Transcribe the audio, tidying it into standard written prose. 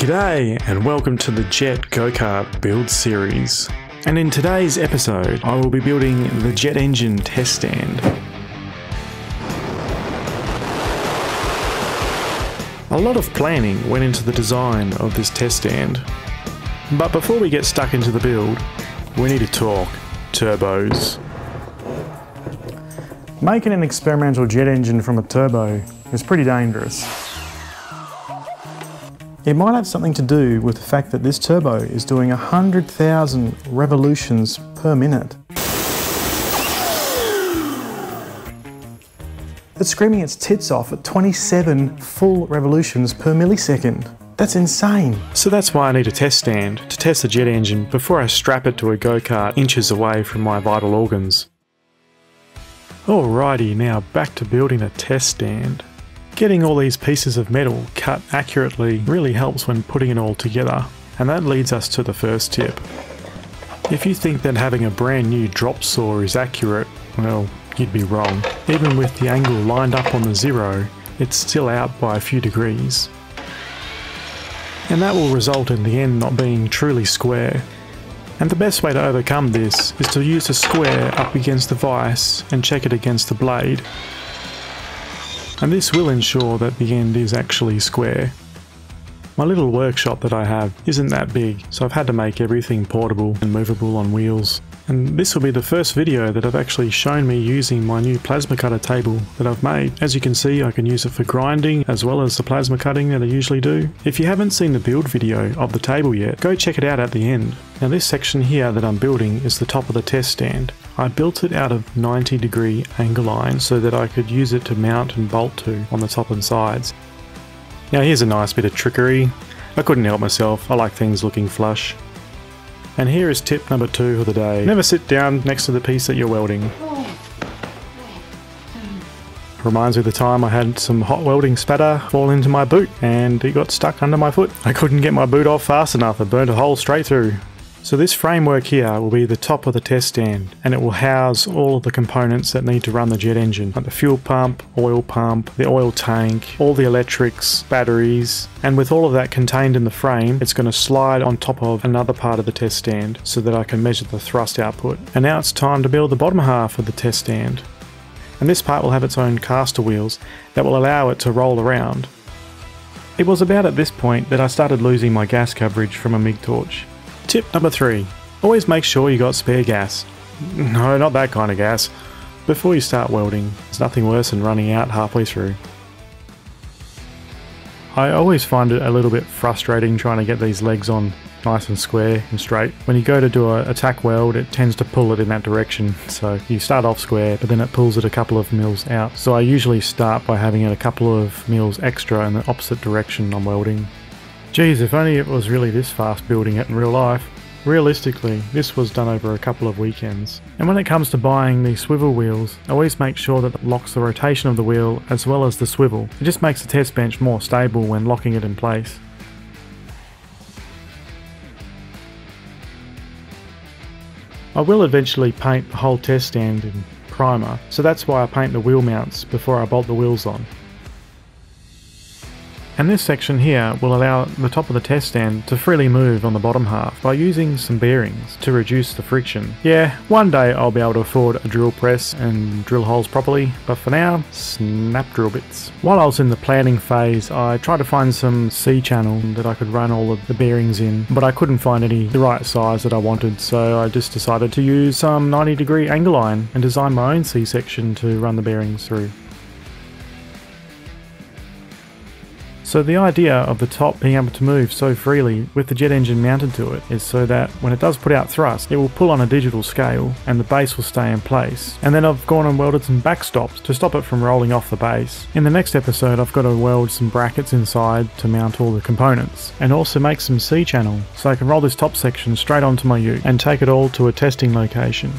G'day and welcome to the Jet Go-Kart build series. And in today's episode, I will be building the jet engine test stand. A lot of planning went into the design of this test stand. But before we get stuck into the build, we need to talk turbos. Making an experimental jet engine from a turbo is pretty dangerous. It might have something to do with the fact that this turbo is doing 100,000 revolutions per minute. It's screaming its tits off at 27 full revolutions per millisecond. That's insane. So that's why I need a test stand to test the jet engine before I strap it to a go-kart inches away from my vital organs. Alrighty, now back to building a test stand. Getting all these pieces of metal cut accurately really helps when putting it all together, and that leads us to the first tip. If you think that having a brand new drop saw is accurate, well, you'd be wrong. Even with the angle lined up on the zero, it's still out by a few degrees. And that will result in the end not being truly square. And the best way to overcome this is to use a square up against the vise and check it against the blade. And this will ensure that the end is actually square. My little workshop that I have isn't that big, so I've had to make everything portable and movable on wheels. And this will be the first video that I've actually shown me using my new plasma cutter table that I've made. As you can see, I can use it for grinding as well as the plasma cutting that I usually do. If you haven't seen the build video of the table yet, go check it out at the end. Now this section here that I'm building is the top of the test stand. I built it out of 90-degree angle line so that I could use it to mount and bolt to on the top and sides. Now here's a nice bit of trickery. I couldn't help myself, I like things looking flush. And here is tip number 2 of the day. Never sit down next to the piece that you're welding. Reminds me of the time I had some hot welding spatter fall into my boot and it got stuck under my foot. I couldn't get my boot off fast enough, it burnt a hole straight through. So this framework here will be the top of the test stand, and it will house all of the components that need to run the jet engine, like the fuel pump, the oil tank, all the electrics, batteries, and with all of that contained in the frame, it's going to slide on top of another part of the test stand so that I can measure the thrust output. And now it's time to build the bottom half of the test stand. And this part will have its own caster wheels that will allow it to roll around. It was about at this point that I started losing my gas coverage from a MIG torch. Tip number 3. Always make sure you got spare gas. No, not that kind of gas. Before you start welding, there's nothing worse than running out halfway through. I always find it a little bit frustrating trying to get these legs on nice and square and straight. When you go to do a tack weld, it tends to pull it in that direction. So you start off square, but then it pulls it a couple of mils out. So I usually start by having it a couple of mils extra in the opposite direction I'm welding. Geez, if only it was really this fast building it in real life. Realistically, this was done over a couple of weekends. And when it comes to buying these swivel wheels, always make sure that it locks the rotation of the wheel as well as the swivel. It just makes the test bench more stable when locking it in place. I will eventually paint the whole test stand in primer, so that's why I paint the wheel mounts before I bolt the wheels on. And this section here will allow the top of the test stand to freely move on the bottom half by using some bearings to reduce the friction. Yeah, one day I'll be able to afford a drill press and drill holes properly, but for now, snap drill bits. While I was in the planning phase, I tried to find some C-channel that I could run all of the bearings in, but I couldn't find any the right size that I wanted, so I just decided to use some 90-degree angle line and design my own C-section to run the bearings through. So the idea of the top being able to move so freely with the jet engine mounted to it is so that when it does put out thrust, it will pull on a digital scale and the base will stay in place. And then I've gone and welded some backstops to stop it from rolling off the base. In the next episode, I've got to weld some brackets inside to mount all the components and also make some C-channel so I can roll this top section straight onto my ute and take it all to a testing location.